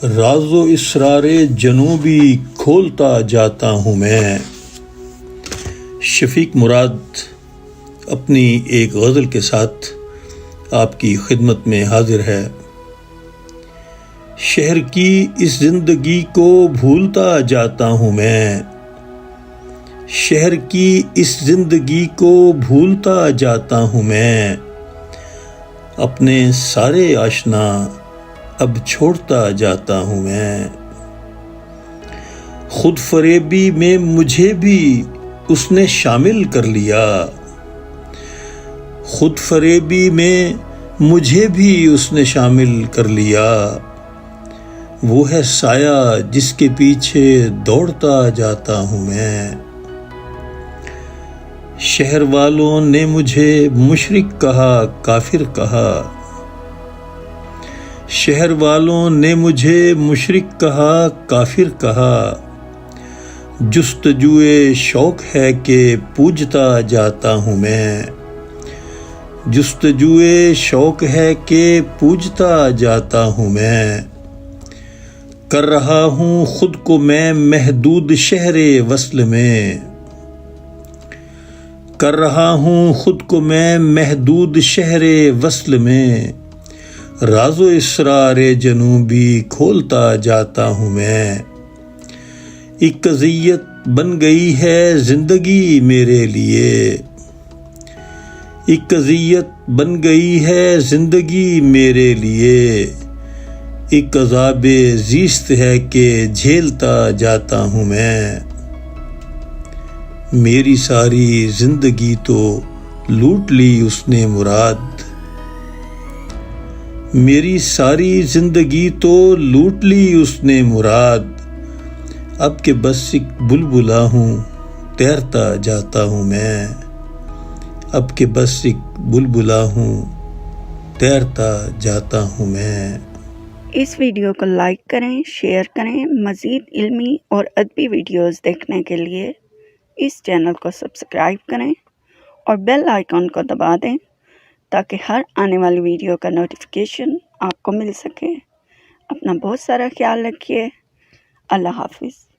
راز و اسرار جنوبی کھولتا جاتا ہوں میں۔ شفیق مراد اپنی ایک غزل کے ساتھ آپ کی خدمت میں حاضر ہے۔ شہر کی اس زندگی کو بھولتا جاتا ہوں میں، شہر کی اس زندگی کو بھولتا جاتا ہوں میں، اپنے سارے آشنا اب چھوڑتا جاتا ہوں میں۔ خود فریبی میں مجھے بھی اس نے شامل کر لیا، خود فریبی میں مجھے بھی اس نے شامل کر لیا۔ وہ ہے سایہ جس کے پیچھے دوڑتا جاتا ہوں میں۔ شہر والوں نے مجھے مشرک کہا، کافر کہا، شہر والوں نے مجھے مشرک کہا، کافر کہا۔ جستجوئے شوق ہے کہ پوجتا جاتا ہوں میں، جستجوئے شوق ہے کہ پوجتا جاتا ہوں میں۔ کر رہا ہوں خود کو میں محدود شہر وصل میں، کر رہا ہوں خود کو میں محدود شہر وصل میں۔ راز و اسرار جنوبی کھولتا جاتا ہوں میں۔ ایک اذیت بن گئی ہے زندگی میرے لیے، ایک اذیت بن گئی ہے زندگی میرے لیے۔ ایک عذاب زیست ہے کہ جھیلتا جاتا ہوں میں۔ میری ساری زندگی تو لوٹ لی اس نے مراد، میری ساری زندگی تو لوٹ لی اس نے مراد۔ اب کہ بس ایک بلبلا ہوں تیرتا جاتا ہوں میں، اب کہ بس ایک بلبلا ہوں تیرتا جاتا ہوں میں۔ اس ویڈیو کو لائک کریں، شیئر کریں۔ مزید علمی اور ادبی ویڈیوز دیکھنے کے لیے اس چینل کو سبسکرائب کریں اور بیل آئیکن کو دبا دیں تاکہ ہر آنے والی ویڈیو کا نوٹیفیکیشن آپ کو مل سکے۔ اپنا بہت سارا خیال رکھیے۔ اللہ حافظ۔